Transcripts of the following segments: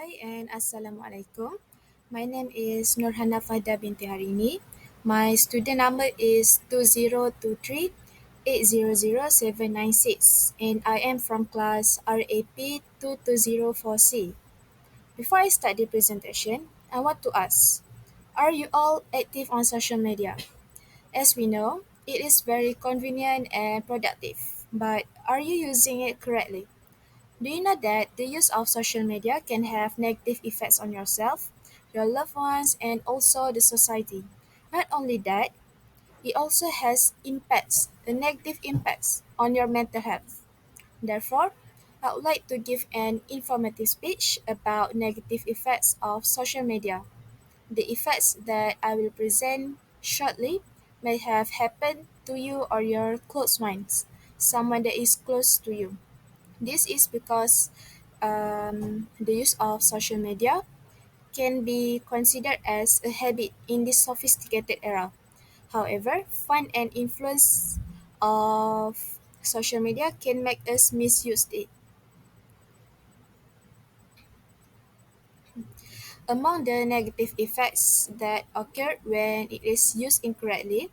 Hi and Assalamualaikum. My name is Hana Fahda Binti Harine. My student number is 2023 800796 and I am from class RAP 2204C. Before I start the presentation, I want to ask, are you all active on social media? As we know, it is very convenient and productive, but are you using it correctly? Do you know that the use of social media can have negative effects on yourself, your loved ones, and also the society? Not only that, it also has impacts, the negative impacts on your mental health. Therefore, I would like to give an informative speech about negative effects of social media. The effects that I will present shortly may have happened to you or your close ones, someone that is close to you. This is because the use of social media can be considered as a habit in this sophisticated era. However, fun and influence of social media can make us misuse it. Among the negative effects that occur when it is used incorrectly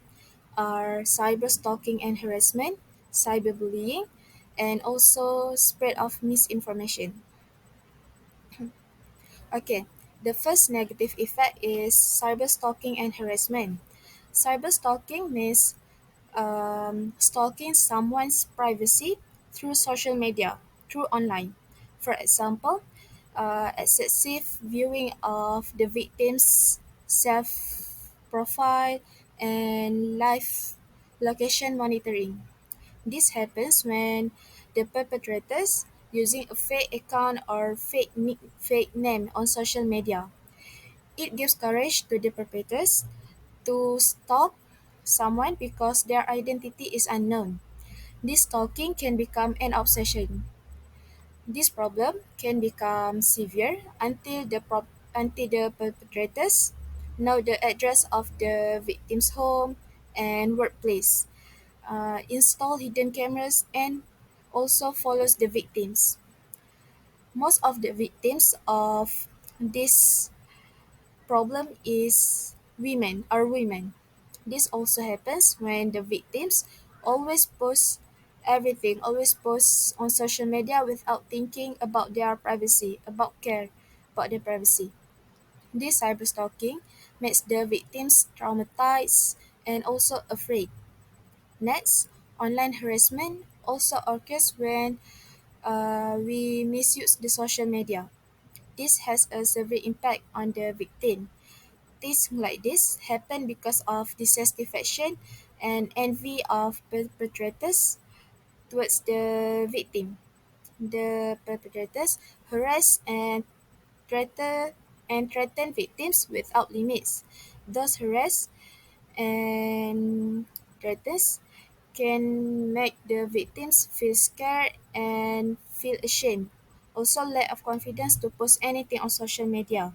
are cyber stalking and harassment, cyberbullying, and also spread of misinformation. Okay, the first negative effect is cyber stalking and harassment. Cyber stalking means stalking someone's privacy through social media, through online. For example, excessive viewing of the victim's self profile and live location monitoring. This happens when the perpetrators using a fake account or fake name on social media. It gives courage to the perpetrators to stalk someone because their identity is unknown. This stalking can become an obsession. This problem can become severe until the perpetrators know the address of the victim's home and workplace, install hidden cameras, and also follows the victims. Most of the victims of this problem is women. This also happens when the victims always post on social media without thinking about their privacy, about their privacy. This cyberstalking makes the victims traumatized and also afraid. Next, online harassment also occurs when we misuse the social media. This has a severe impact on the victim. Things like this happen because of dissatisfaction and envy of perpetrators towards the victim. The perpetrators harass threaten victims without limits. Those harass and threats can make the victims feel scared and feel ashamed. Also, lack of confidence to post anything on social media.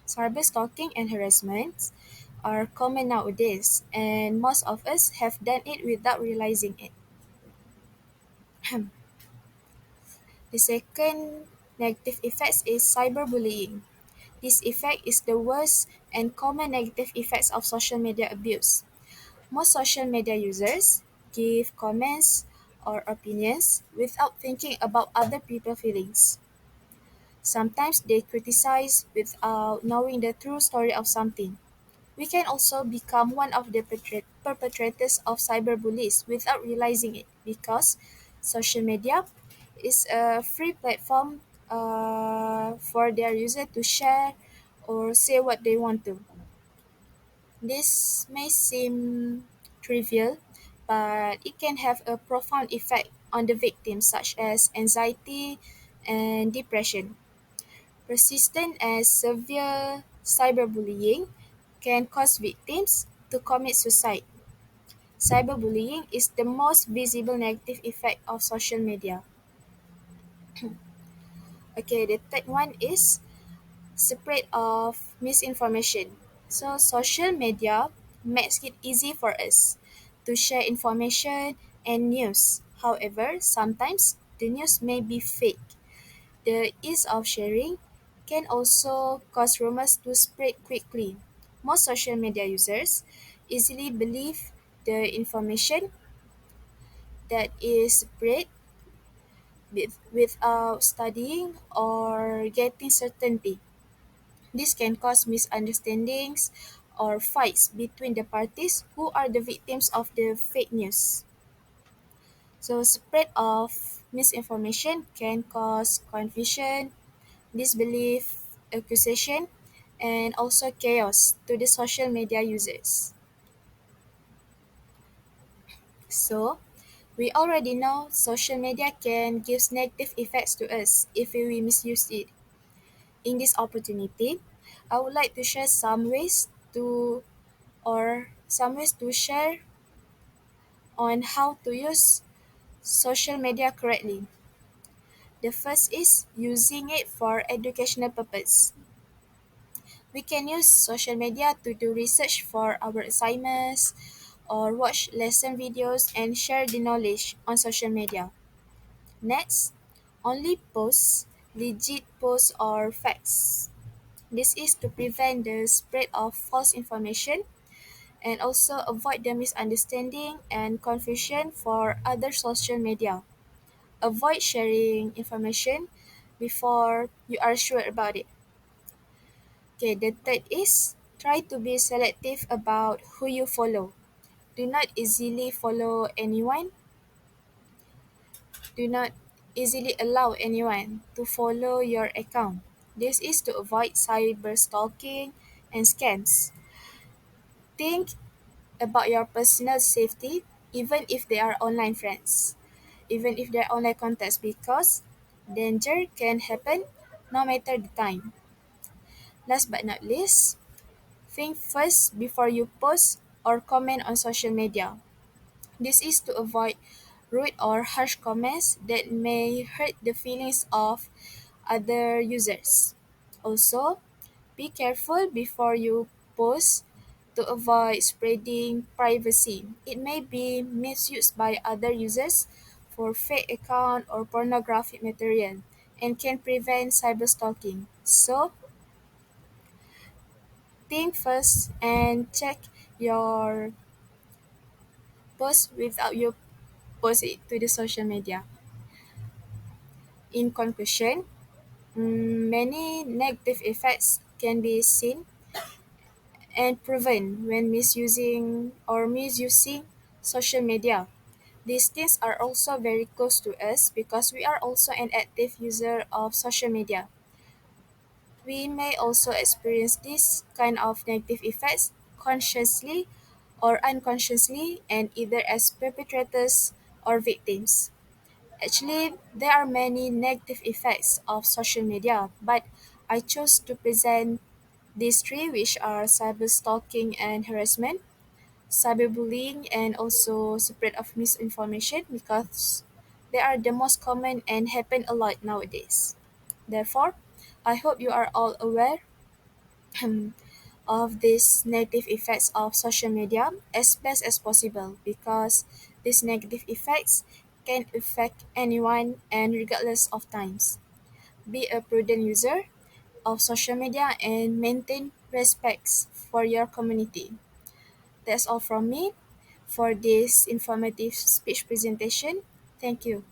Cyberstalking and harassment are common nowadays, and most of us have done it without realizing it. The second negative effect is cyberbullying. This effect is the worst and common negative effects of social media abuse. Most social media users give comments or opinions without thinking about other people's feelings. Sometimes they criticize without knowing the true story of something. We can also become one of the perpetrators of cyberbullies without realizing it because social media is a free platform for their user to share or say what they want to. This may seem trivial, but it can have a profound effect on the victim, such as anxiety and depression. Persistent and severe cyberbullying can cause victims to commit suicide. Cyberbullying is the most visible negative effect of social media. Okay, the third one is spread of misinformation. So social media makes it easy for us to share information and news. However, sometimes the news may be fake. The ease of sharing can also cause rumors to spread quickly. Most social media users easily believe the information that is spread without studying or getting certainty. This can cause misunderstandings or fights between the parties who are the victims of the fake news. So, spread of misinformation can cause confusion, disbelief, accusation, and also chaos to the social media users. So, we already know social media can give negative effects to us if we misuse it. In this opportunity, I would like to share some ways to share on how to use social media correctly. The first is using it for educational purpose. We can use social media to do research for our assignments or watch lesson videos and share the knowledge on social media. Next, only post legit posts or facts. This is to prevent the spread of false information and also avoid the misunderstanding and confusion for other social media. Avoid sharing information before you are sure about it. Okay, the third is try to be selective about who you follow. Do not easily follow anyone. Do not easily allow anyone to follow your account. This is to avoid cyber stalking and scams. Think about your personal safety even if they are online friends, even if they're online contacts because danger can happen no matter the time. Last but not least, think first before you post or comment on social media. This is to avoid rude or harsh comments that may hurt the feelings of other users. Also, be careful before you post to avoid spreading privacy. It may be misused by other users for fake account or pornographic material and can prevent cyberstalking. So, think first and check your post without you post it to the social media. In conclusion, many negative effects can be seen and proven when misusing or misusing social media. These things are also very close to us because we are also an active user of social media. We may also experience this kind of negative effects consciously or unconsciously and either as perpetrators or victims. Actually, there are many negative effects of social media, but I chose to present these three, which are cyber stalking and harassment, cyberbullying, and also spread of misinformation because they are the most common and happen a lot nowadays. Therefore, I hope you are all aware of these negative effects of social media as best as possible because these negative effects can affect anyone and regardless of times. Be a prudent user of social media and maintain respects for your community. That's all from me for this informative speech presentation. Thank you.